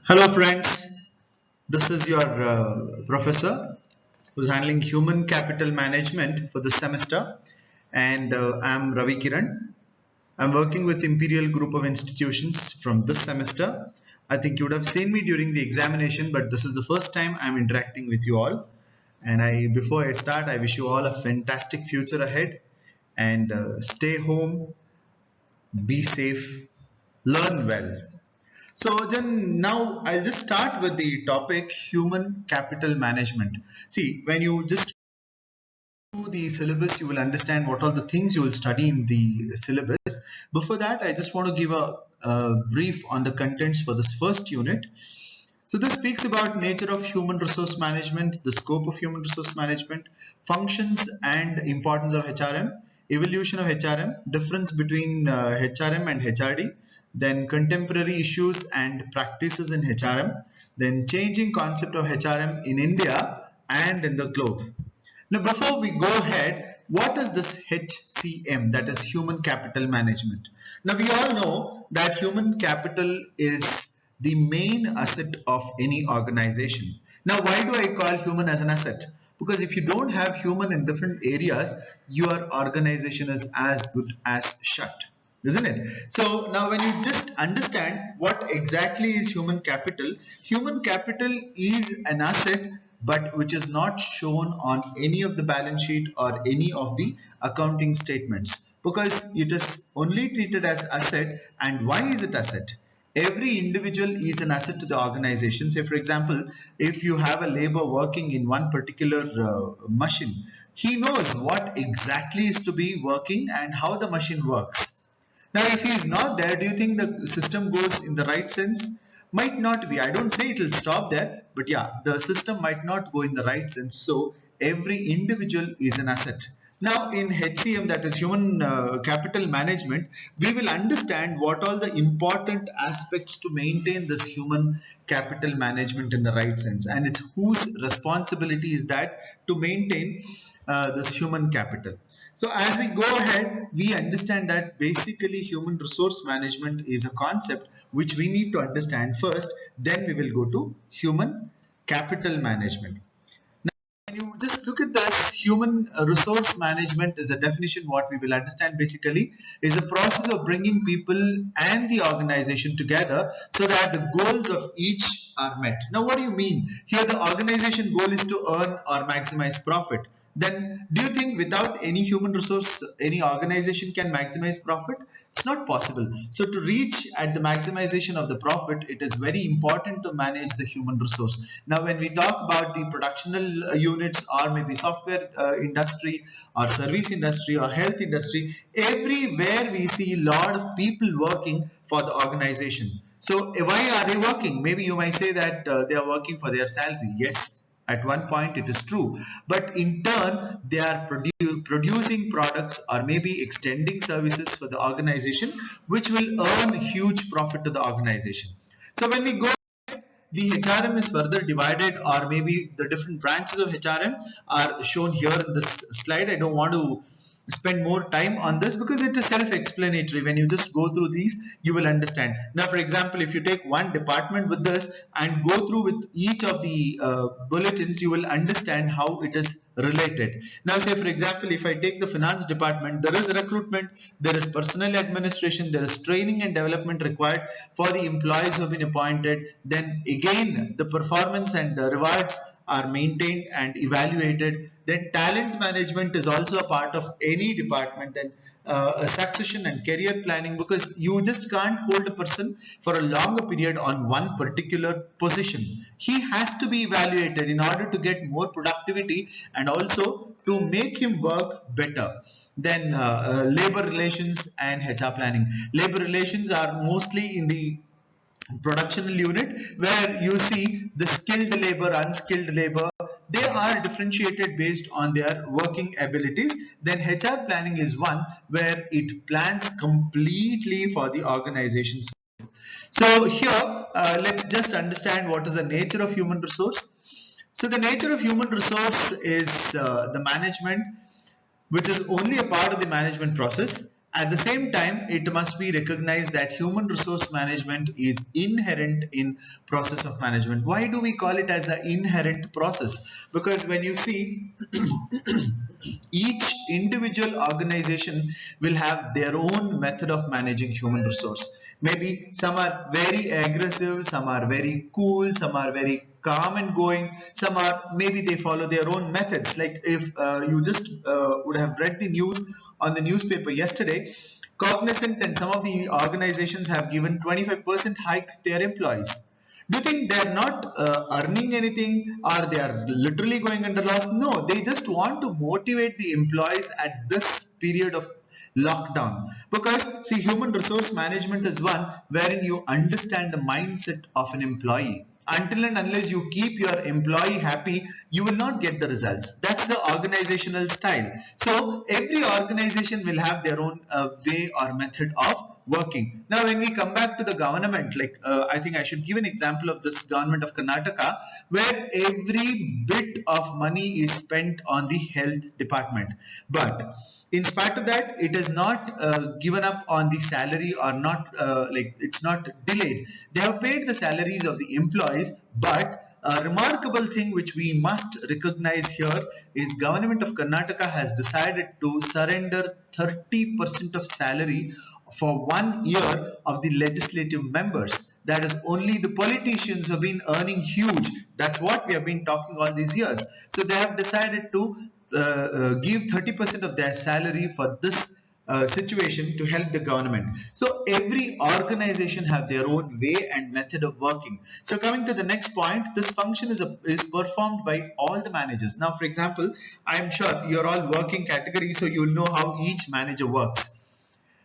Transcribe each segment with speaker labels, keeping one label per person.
Speaker 1: Hello friends, this is your professor who's handling human capital management for this semester, and I'm Ravikiran. I'm working with Imperial Group of Institutions from this semester. I think you would have seen me during the examination, but this is the first time I'm interacting with you all. And before I start, I wish you all a fantastic future ahead, and stay home, be safe, learn well. So then now I'll just start with the topic human capital management. See, when you just do the syllabus, you will understand what are the things you will study in the syllabus. Before that, I just want to give a brief on the contents for this first unit. So this speaks about nature of human resource management, the scope of human resource management, functions and importance of HRM, evolution of HRM, difference between HRM and HRD, then contemporary issues and practices in HRM, then changing concept of HRM in India and in the globe. Now, before we go ahead, what is this HCM, that is human capital management? Now, we all know that human capital is the main asset of any organization. Now, why do I call human as an asset? Because if you don't have human in different areas, your organization is as good as shut, isn't it? So now when you just understand what exactly is human capital is an asset but which is not shown on any of the balance sheet or any of the accounting statements, because it is only treated as asset. And why is it asset? Every individual is an asset to the organization. Say for example, if you have a labor working in one particular machine, he knows what exactly is to be working and how the machine works. Now, if he is not there, do you think the system goes in the right sense? Might not be. I don't say it will stop there, but yeah, the system might not go in the right sense. So every individual is an asset. Now in HCM, that is human capital management, we will understand what all the important aspects to maintain this human capital management in the right sense, and it's whose responsibility is that to maintain this human capital. So as we go ahead, we understand that basically human resource management is a concept which we need to understand first, then we will go to human capital management. When you just look at this, human resource management is a definition. What we will understand basically is a process of bringing people and the organization together so that the goals of each are met. Now, what do you mean? Here, the organization goal is to earn or maximize profit. Then, do you think without any human resource, any organization can maximize profit? It's not possible. So, to reach at the maximization of the profit, it is very important to manage the human resource. Now, when we talk about the productional units or maybe software industry or service industry or health industry, everywhere we see a lot of people working for the organization. So, why are they working? Maybe you might say that they are working for their salary. Yes, at one point it is true, but in turn they are producing products or maybe extending services for the organization which will earn huge profit to the organization. So when we go, the HRM is further divided, or maybe the different branches of HRM are shown here in this slide. I don't want to spend more time on this because it is self-explanatory. When you just go through these, you will understand. Now, for example, if you take one department with this and go through with each of the bulletins, you will understand how it is related. Now, say for example, if I take the finance department, there is recruitment, there is personnel administration, there is training and development required for the employees who have been appointed. Then again, the performance and rewards are maintained and evaluated. Then talent management is also a part of any department. Then a succession and career planning, because you just can't hold a person for a longer period on one particular position. He has to be evaluated in order to get more productivity and also to make him work better. Then labor relations and HR planning. Labor relations are mostly in the productional unit, where you see the skilled labor, unskilled labor, they are differentiated based on their working abilities. Then HR planning is one where it plans completely for the organization. So here let's just understand what is the nature of human resource. So the nature of human resource is the management, which is only a part of the management process, At the same time, it must be recognized that human resource management is inherent in process of management. Why do we call it as an inherent process? Because when you see each individual organization will have their own method of managing human resource. Maybe some are very aggressive, some are very cool, some are very calm and going, some are maybe they follow their own methods. Like if you just would have read the news on the newspaper yesterday, Cognizant and some of the organizations have given 25% hike to their employees. Do you think they're not earning anything or they are literally going under loss? No, they just want to motivate the employees at this period of lockdown. Because see, human resource management is one wherein you understand the mindset of an employee. Until and unless you keep your employee happy, you will not get the results. That's the organizational style. So every organization will have their own way or method of working. Now, when we come back to the government, like I think I should give an example of this government of Karnataka, where every bit of money is spent on the health department. But in spite of that, it is not given up on the salary or not like it's not delayed. They have paid the salaries of the employees, but a remarkable thing which we must recognize here is government of Karnataka has decided to surrender 30% of salary for 1 year of the legislative members. That is, only the politicians have been earning huge. That's what we have been talking all these years. So they have decided to give 30% of their salary for this situation to help the government. So every organization have their own way and method of working. So coming to the next point, this function is performed by all the managers. Now, for example, I am sure you're all working categories, so you'll know how each manager works.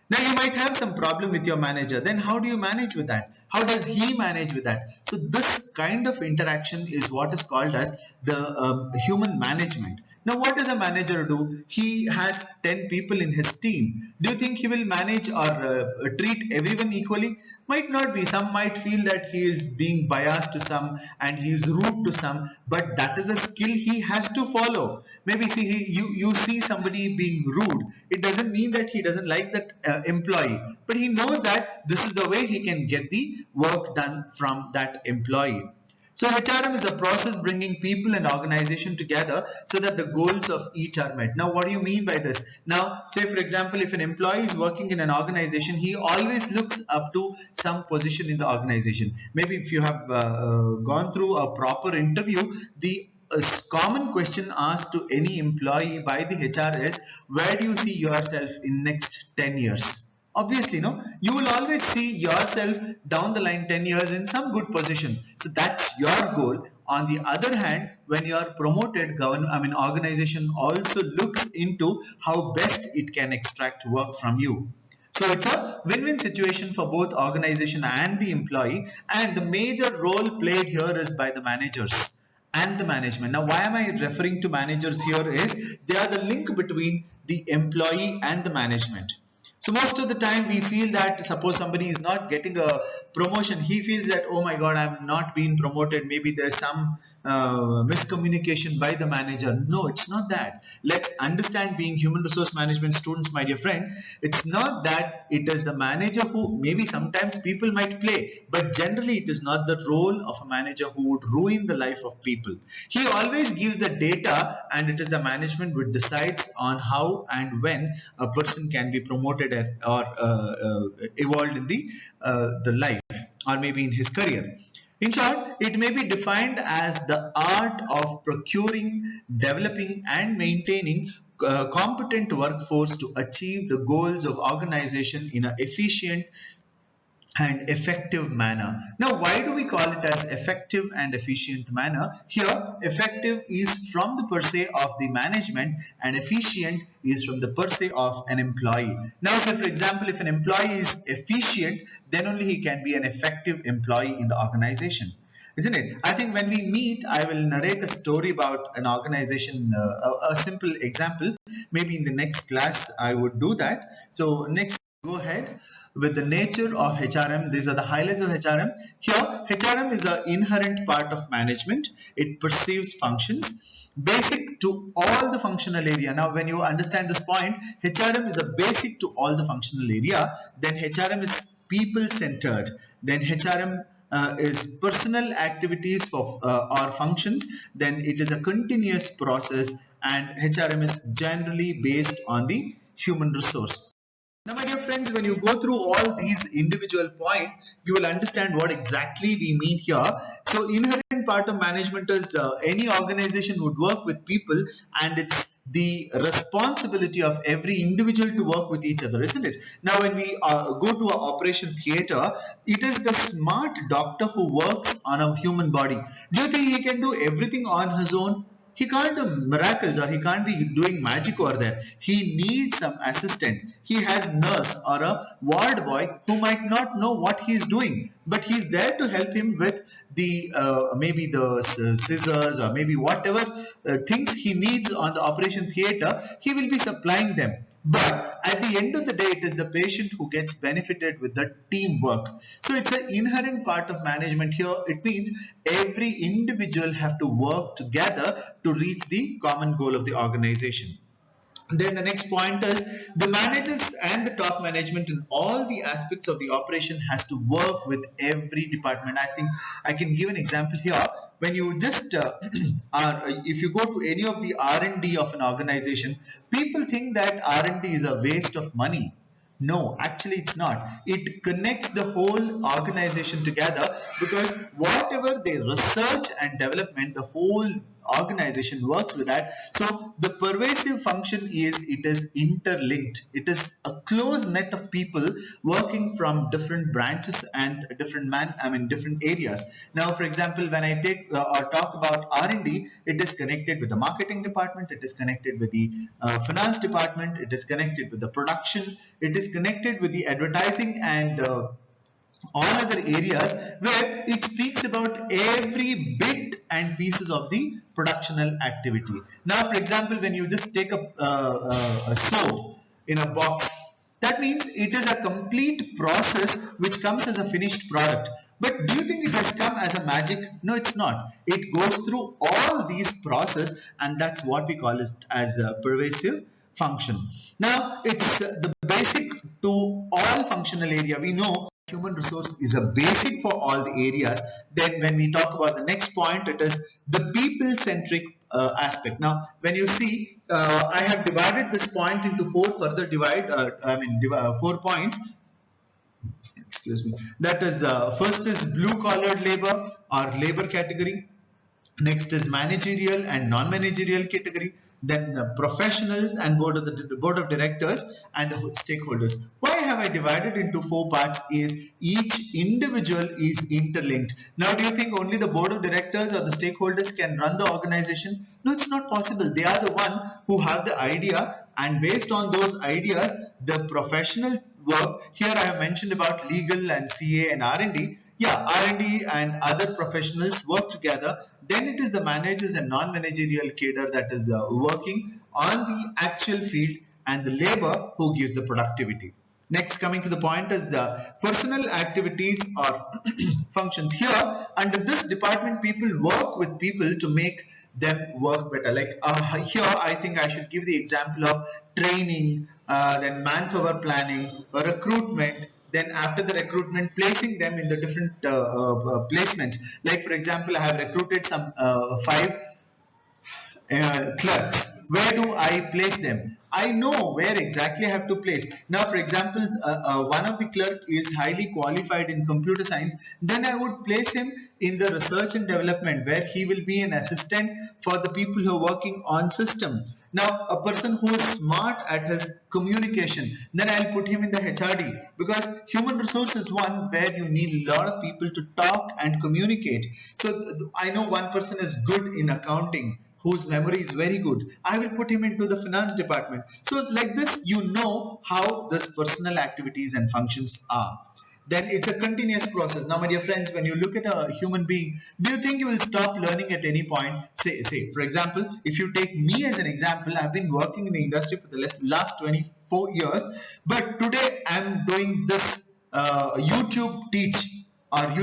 Speaker 1: Now you might have some problem with your manager. Then how do you manage with that? How does he manage with that? So this kind of interaction is what is called as the human management. Now what does a manager do? He has 10 people in his team. Do you think he will manage or treat everyone equally? Might not be. Some might feel that he is being biased to some and he is rude to some, but that is a skill he has to follow. Maybe see you see somebody being rude. It doesn't mean that he doesn't like that employee, but he knows that this is the way he can get the work done from that employee. So HRM is a process bringing people and organization together so that the goals of each are met. Now, what do you mean by this? Now, say for example, if an employee is working in an organization, he always looks up to some position in the organization. Maybe if you have gone through a proper interview, the common question asked to any employee by the HR is, where do you see yourself in next 10 years? Obviously, no, you will always see yourself down the line 10 years in some good position. So that's your goal. On the other hand, when you are promoted, organization also looks into how best it can extract work from you. So it's a win-win situation for both organization and the employee, and the major role played here is by the managers and the management. Now, why am I referring to managers here is they are the link between the employee and the management. So most of the time we feel that suppose somebody is not getting a promotion, he feels that, oh my God, I'm not being promoted. Maybe there's some miscommunication by the manager. No, it's not that. Let's understand, being human resource management students, my dear friend, it's not that it is the manager who, maybe sometimes people might play, but generally it is not the role of a manager who would ruin the life of people. He always gives the data, and it is the management which decides on how and when a person can be promoted or evolved in the life, or maybe in his career. In short, it may be defined as the art of procuring, developing, and maintaining competent workforce to achieve the goals of organization in an efficient and effective manner. Now, why do we call it as effective and efficient manner? Here, effective is from the per se of the management and efficient is from the per se of an employee. Now, say for example, if an employee is efficient, then only he can be an effective employee in the organization. Isn't it? I think when we meet, I will narrate a story about an organization, a simple example. Maybe in the next class, I would do that. So next, go ahead with the nature of HRM. These are the highlights of HRM. Here, HRM is an inherent part of management. It perceives functions. basic to all the functional area. Now, when you understand this point, HRM is a basic to all the functional area. Then HRM is people centered. Then HRM is personal activities for or functions. Then it is a continuous process, and HRM is generally based on the human resource. Now, my dear friends, when you go through all these individual points, you will understand what exactly we mean here. So, inherent part of management is any organization would work with people, and it's the responsibility of every individual to work with each other, isn't it? Now, when we go to an operation theater, it is the smart doctor who works on a human body. Do you think he can do everything on his own? He can't do miracles, or he can't be doing magic over there. He needs some assistant. He has nurse or a ward boy who might not know what he's doing, but he's there to help him with the maybe the scissors or maybe whatever things he needs on the operation theater. He will be supplying them. But at the end of the day, it is the patient who gets benefited with the teamwork. So it's an inherent part of management here. It means every individual have to work together to reach the common goal of the organization. Then the next point is the managers and the top management in all the aspects of the operation has to work with every department. I think I can give an example here. When you just if you go to any of the R&D of an organization, people think that R&D is a waste of money. No, actually it's not. It connects the whole organization together, because whatever they research and development, the whole organization works with that. So the pervasive function is it is interlinked. It is a close net of people working from different branches and different areas. Now, for example, when I take or talk about R&D, it is connected with the marketing department, it is connected with the finance department, it is connected with the production, it is connected with the advertising and all other areas, where it speaks about every bit and pieces of the productional activity. Now, for example, when you just take a soap in a box, that means it is a complete process which comes as a finished product. But do you think it has come as a magic? No, it's not. It goes through all these processes, and that's what we call as a pervasive function. Now, it's the basic to all functional area. We know human resource is a basic for all the areas. Then when we talk about the next point, it is the people centric aspect. Now, when you see, I have divided this point into four further 4 points. Excuse me. That is first is blue collar labor or labor category. Next is managerial and non-managerial category. Then professionals and board of directors and the stakeholders. Why have I divided into 4 parts? Is each individual is interlinked. Now, do you think only the board of directors or the stakeholders can run the organization? No, it's not possible. They are the one who have the idea, and based on those ideas, the professional work. Here I have mentioned about legal and CA and R&D. Yeah, R&D and other professionals work together. Then it is the managers and non-managerial cadre that is working on the actual field, and the labor who gives the productivity. Next, coming to the point is the personal activities or functions. Here, under this department, people work with people to make them work better. Like here, I think I should give the example of training, then manpower planning, recruitment, then after the recruitment, placing them in the different placements. Like for example, I have recruited some 5 clerks. Where do I place them? I know where exactly I have to place. Now, for example, one of the clerk is highly qualified in computer science. Then I would place him in the research and development, where he will be an assistant for the people who are working on system. Now, a person who is smart at his communication, then I'll put him in the HRD, because human resource is one where you need a lot of people to talk and communicate. So I know one person is good in accounting, whose memory is very good. I will put him into the finance department. So like this, you know how this personal activities and functions are. Then it's a continuous process. Now, my dear friends, when you look at a human being, do you think you will stop learning at any point? Say, for example, if you take me as an example, I've been working in the industry for the last 24 years, but today I'm doing this YouTube teaching on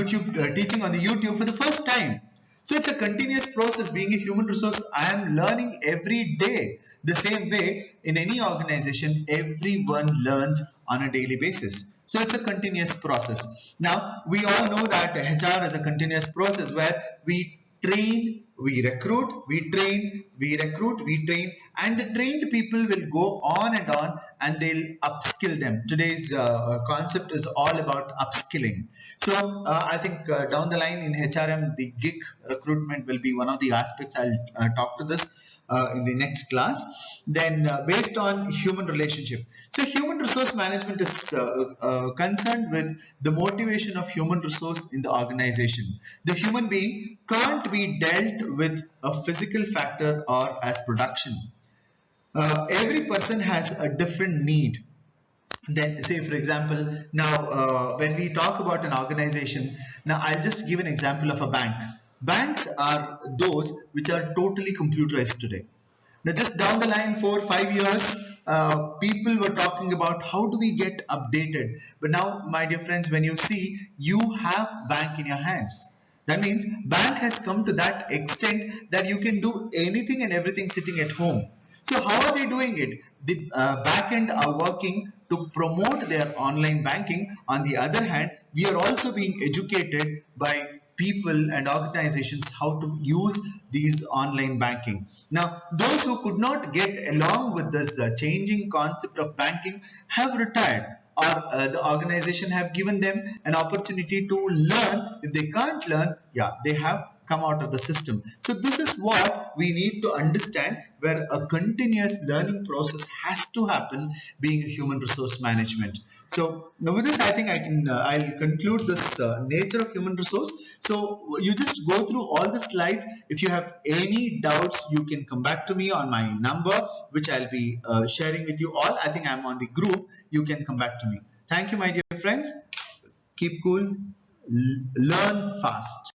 Speaker 1: the YouTube for the first time. So it's a continuous process. Being a human resource, I am learning every day. The same way in any organization, everyone learns on a daily basis. So it's a continuous process. Now we all know that HR is a continuous process where we train, we recruit, we train, we recruit, we train, and the trained people will go on and they'll upskill them. Today's concept is all about upskilling. So I think down the line in HRM, the gig recruitment will be one of the aspects. I'll talk to this in the next class. Then based on human relationship. So human resource management is concerned with the motivation of human resource in the organization. The human being can't be dealt with a physical factor or as production. Every person has a different need. Then say for example, now when we talk about an organization, now I'll just give an example of a bank. Banks are those which are totally computerized today. Now just down the line 4 or 5 years, people were talking about how do we get updated. But now my dear friends, when you see you have bank in your hands, that means bank has come to that extent that you can do anything and everything sitting at home. So how are they doing it? The back end are working to promote their online banking. On the other hand, we are also being educated by people and organizations how to use these online banking. Now, those who could not get along with this changing concept of banking have retired, or the organization have given them an opportunity to learn. If they can't learn, yeah, they have come out of the system. So this is what we need to understand, where a continuous learning process has to happen being a human resource management. So now with this I think I'll conclude this nature of human resource. So you just go through all the slides. If you have any doubts, you can come back to me on my number, which I'll be sharing with you all. I think I'm on the group. You can come back to me. Thank you, my dear friends. Keep cool, learn fast.